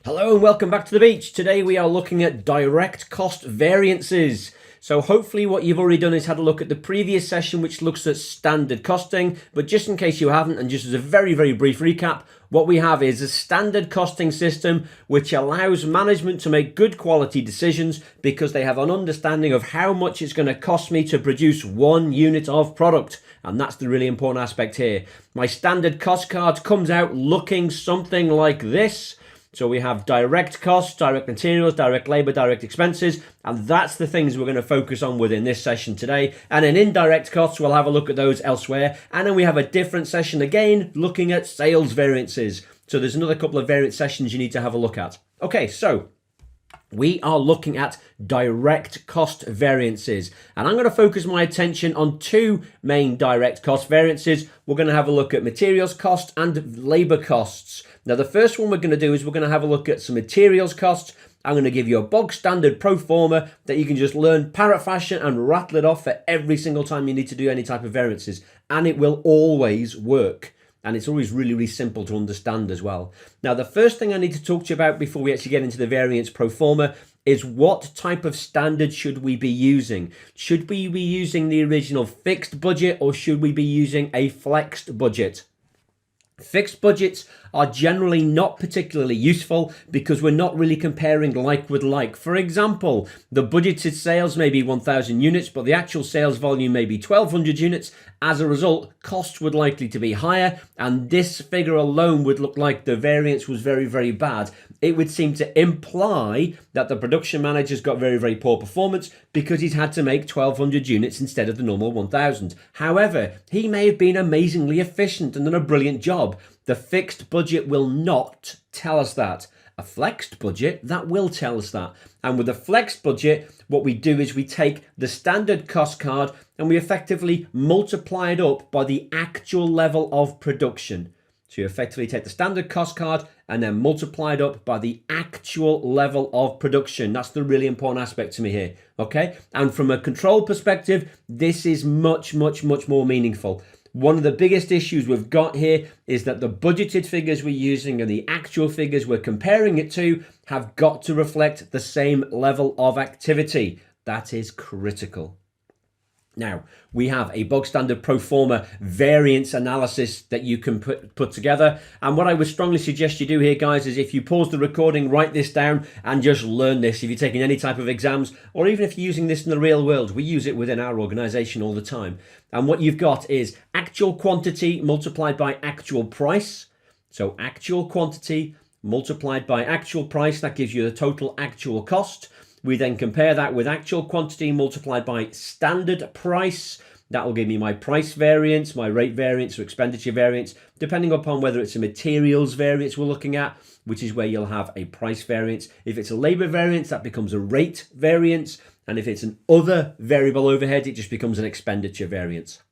Hello and welcome back to the beach. Today we are looking at direct cost variances. So hopefully what you've already done is had a look at the previous session which looks at standard costing, but just in case you haven't, and just as a very brief recap, what we have is a standard costing system which allows management to make good quality decisions because they have an understanding of how much it's going to cost me to produce one unit of product. And that's the really important aspect here. My standard cost card comes out looking something like this. So we have direct costs, direct materials, direct labor, direct expenses, and that's the things we're going to focus on within this session today. And in indirect costs, we'll have a look at those elsewhere. And then we have a different session again, looking at sales variances. So there's another couple of variance sessions you need to have a look at. Okay, so we are looking at direct cost variances, and I'm going to focus my attention on two main direct cost variances. We're going to have a look at materials cost and labor costs. Now, the first one we're going to do is we're going to have a look at some materials costs. I'm going to give you a bog standard pro forma that you can just learn parrot fashion and rattle it off for every single time you need to do any type of variances, and it will always work. And it's always really simple to understand as well. Now, the first thing I need to talk to you about before we actually get into the variance pro forma is what type of standard should we be using? Should we be using the original fixed budget or should we be using a flexed budget? Fixed budgets are generally not particularly useful because we're not really comparing like with like. For example, the budgeted sales may be 1,000 units, but the actual sales volume may be 1,200 units. As a result, costs would likely to be higher, and this figure alone would look like the variance was very bad. It would seem to imply that the production manager's got very poor performance because he's had to make 1,200 units instead of the normal 1,000. However, he may have been amazingly efficient and done a brilliant job. The fixed budget will not tell us that. A flexed budget, that will tell us that. And with a flexed budget, what we do is we take the standard cost card and we effectively multiply it up by the actual level of production. So you effectively take the standard cost card and then multiply it up by the actual level of production. That's the really important aspect to me here, okay? And from a control perspective, this is much more meaningful. One of the biggest issues we've got here is that the budgeted figures we're using and the actual figures we're comparing it to have got to reflect the same level of activity. That is critical. Now, we have a bog standard pro forma variance analysis that you can put together. And what I would strongly suggest you do here, guys, is if you pause the recording, write this down and just learn this. If you're taking any type of exams, or even if you're using this in the real world, we use it within our organization all the time. And what you've got is actual quantity multiplied by actual price. So actual quantity multiplied by actual price, that gives you the total actual cost. We then compare that with actual quantity multiplied by standard price. That will give me my price variance, my rate variance, or expenditure variance, depending upon whether it's a materials variance we're looking at, which is where you'll have a price variance. If it's a labor variance, that becomes a rate variance. And if it's an other variable overhead, it just becomes an expenditure variance.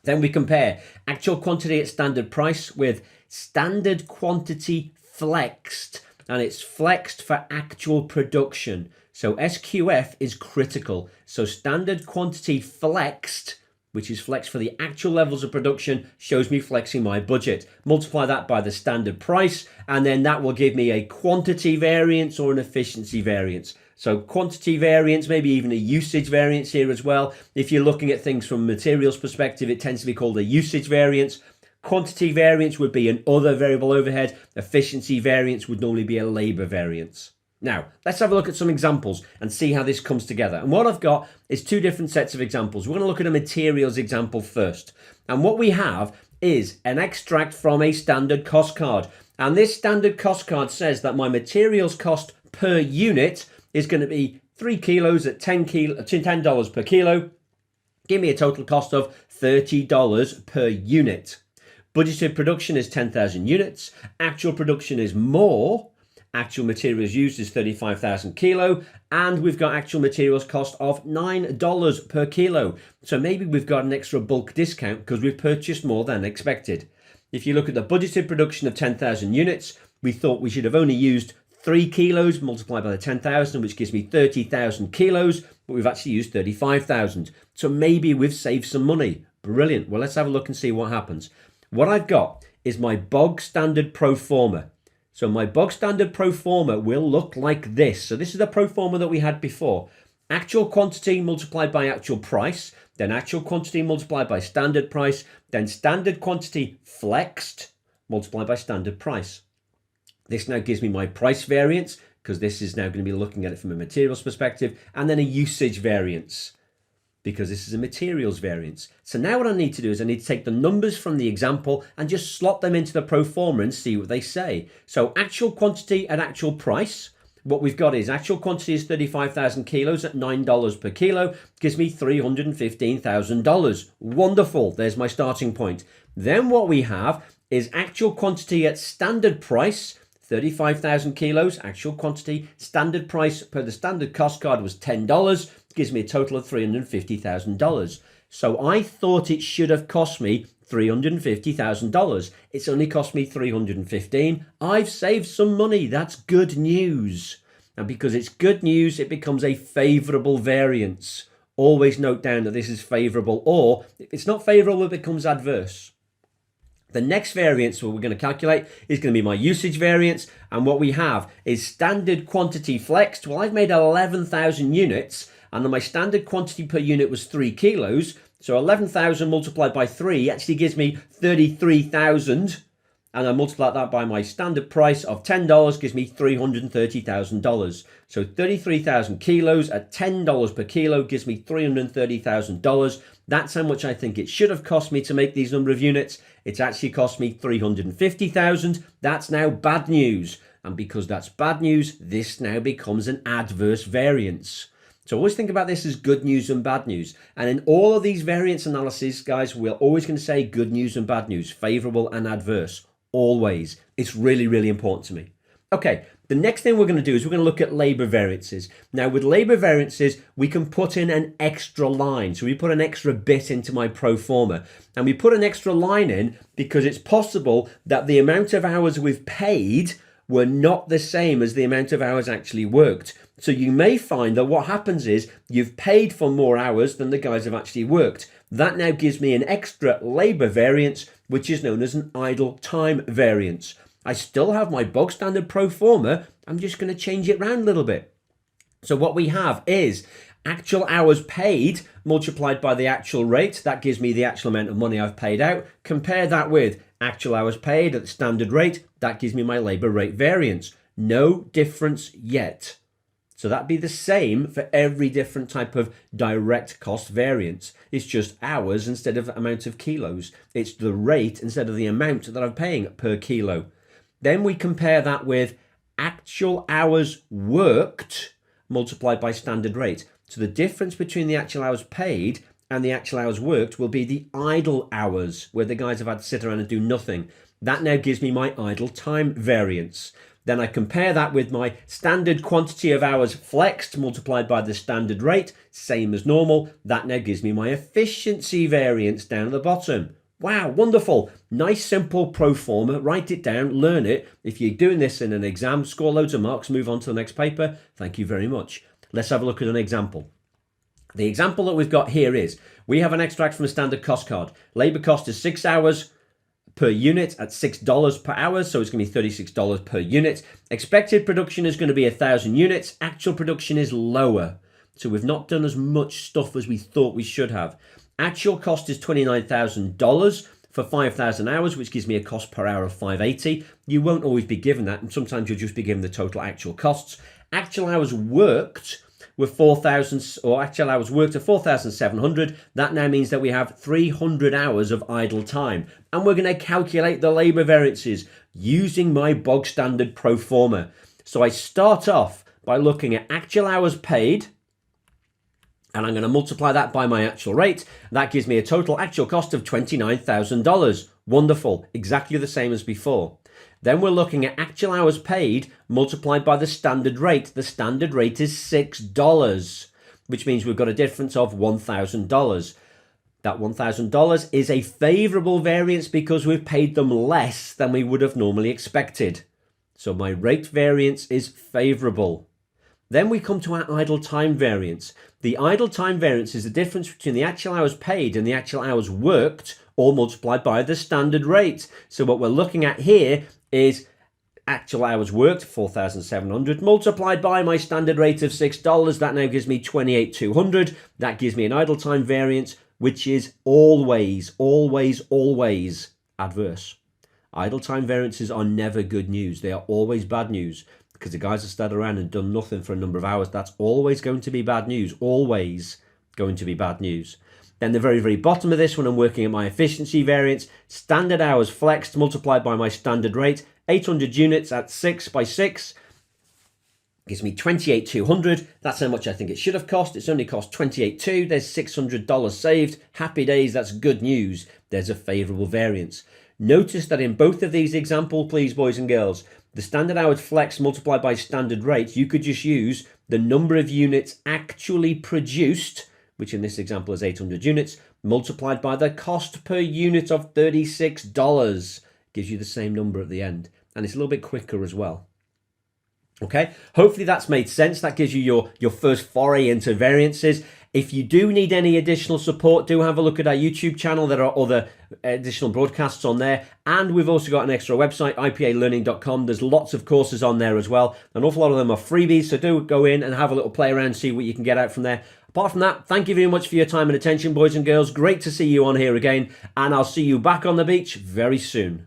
Then we compare actual quantity at standard price with standard quantity flexed, and it's flexed for actual production. So SQF is critical. So standard quantity flexed, which is flexed for the actual levels of production, shows me flexing my budget. Multiply that by the standard price, and then that will give me a quantity variance or an efficiency variance. So quantity variance, maybe even a usage variance here as well. If you're looking at things from a materials perspective, it tends to be called a usage variance. Quantity variance would be an other variable overhead. Efficiency variance would normally be a labor variance. Now, let's have a look at some examples and see how this comes together. And what I've got is two different sets of examples. We're going to look at a materials example first. And what we have is an extract from a standard cost card. And this standard cost card says that my materials cost per unit is going to be 3 kilos at $10 per kilo. Give me a total cost of $30 per unit. Budgeted production is 10,000 units. Actual production is more. Actual materials used is 35,000 kilo, and we've got actual materials cost of $9 per kilo. So maybe we've got an extra bulk discount because we've purchased more than expected. If you look at the budgeted production of 10,000 units, we thought we should have only used 3 kilos multiplied by the 10,000, which gives me 30,000 kilos, but we've actually used 35,000. So maybe we've saved some money. Brilliant. Well, let's have a look and see what happens. What I've got is my bog standard pro forma. So my Bog Standard Pro Forma will look like this. So this is the Pro Forma that we had before. Actual quantity multiplied by actual price, then actual quantity multiplied by standard price, then standard quantity flexed multiplied by standard price. This now gives me my price variance, because this is now going to be looking at it from a materials perspective, and then a usage variance, because this is a materials variance. So now what I need to do is I need to take the numbers from the example and just slot them into the pro forma and see what they say. So actual quantity at actual price, what we've got is actual quantity is 35,000 kilos at $9 per kilo, gives me $315,000. Wonderful, there's my starting point. Then what we have is actual quantity at standard price, 35,000 kilos, actual quantity, standard price per the standard cost card was $10, gives me a total of $350,000. So I thought it should have cost me $350,000. It's only cost me $315,000. I've saved some money. That's good news. And because it's good news, it becomes a favorable variance. Always note down that this is favorable, or if it's not favorable, it becomes adverse. The next variance we're going to calculate is going to be my usage variance, and what we have is standard quantity flexed. Well, I've made 11,000 units, and then my standard quantity per unit was 3 kilos, so 11,000 multiplied by 3 actually gives me 33,000, and I multiply that by my standard price of $10 gives me $330,000. So 33,000 kilos at $10 per kilo gives me $330,000. That's how much I think it should have cost me to make these number of units. It's actually cost me $350,000. That's now bad news. And because that's bad news, this now becomes an adverse variance. So always think about this as good news and bad news. And in all of these variance analyses, guys, we're always going to say good news and bad news, favorable and adverse. Always. It's really, really important to me. Okay, the next thing we're going to do is we're going to look at labor variances. Now, with labor variances, we can put in an extra line. So we put an extra bit into my pro forma. And we put an extra line in because it's possible that the amount of hours we've paid were not the same as the amount of hours actually worked. So you may find that what happens is you've paid for more hours than the guys have actually worked. That now gives me an extra labor variance, which is known as an idle time variance. I still have my bog standard pro forma. I'm just going to change it around a little bit. So what we have is actual hours paid multiplied by the actual rate. That gives me the actual amount of money I've paid out. Compare that with actual hours paid at the standard rate. That gives me my labor rate variance. No difference yet. So that'd be the same for every different type of direct cost variance. It's just hours instead of amount of kilos. It's the rate instead of the amount that I'm paying per kilo. Then we compare that with actual hours worked multiplied by standard rate. So the difference between the actual hours paid and the actual hours worked will be the idle hours, where the guys have had to sit around and do nothing. That now gives me my idle time variance. Then I compare that with my standard quantity of hours flexed multiplied by the standard rate, same as normal. That now gives me my efficiency variance down at the bottom. Wow, wonderful. Nice, simple pro forma. Write it down, learn it. If you're doing this in an exam, score loads of marks, move on to the next paper. Thank you very much. Let's have a look at an example. The example that we've got here is, we have an extract from a standard cost card. Labor cost is 6 hours per unit at $6 per hour, so it's going to be $36 per unit. Expected production is going to be 1,000 units. Actual production is lower, so we've not done as much stuff as we thought we should have. Actual cost is $29,000 for 5,000 hours, which gives me a cost per hour of $580. You won't always be given that, and sometimes you'll just be given the total actual costs. Actual hours worked were 4,000, or actual hours worked are 4,700. That now means that we have 300 hours of idle time. And we're going to calculate the labor variances using my bog standard pro forma. So I start off by looking at actual hours paid, and I'm going to multiply that by my actual rate. That gives me a total actual cost of $29,000. Wonderful, exactly the same as before. Then we're looking at actual hours paid multiplied by the standard rate. The standard rate is $6, which means we've got a difference of $1,000. That $1,000 is a favorable variance because we've paid them less than we would have normally expected. So my rate variance is favorable. Then we come to our idle time variance. The idle time variance is the difference between the actual hours paid and the actual hours worked, all multiplied by the standard rate. So what we're looking at here is actual hours worked, 4,700, multiplied by my standard rate of $6. That now gives me 28,200. That gives me an idle time variance, which is always, always, always adverse. Idle time variances are never good news. They are always bad news because the guys have stayed around and done nothing for a number of hours. That's always going to be bad news. Always going to be bad news. Then the very, very bottom of this, when I'm working at my efficiency variance, standard hours flexed multiplied by my standard rate, 800 units at 6 by 6 gives me 28,200. That's how much I think it should have cost. It's only cost 28,200. There's $600 saved. Happy days. That's good news. There's a favorable variance. Notice that in both of these examples, please, boys and girls, the standard hours flex multiplied by standard rate, you could just use the number of units actually produced, which in this example is 800 units, multiplied by the cost per unit of $36. Gives you the same number at the end. And it's a little bit quicker as well. Okay, hopefully that's made sense. That gives you your first foray into variances. If you do need any additional support, do have a look at our YouTube channel. There are other additional broadcasts on there. And we've also got an extra website, ipalearning.com. There's lots of courses on there as well. An awful lot of them are freebies, so do go in and have a little play around, see what you can get out from there. Apart from that, thank you very much for your time and attention, boys and girls. Great to see you on here again, and I'll see you back on the beach very soon.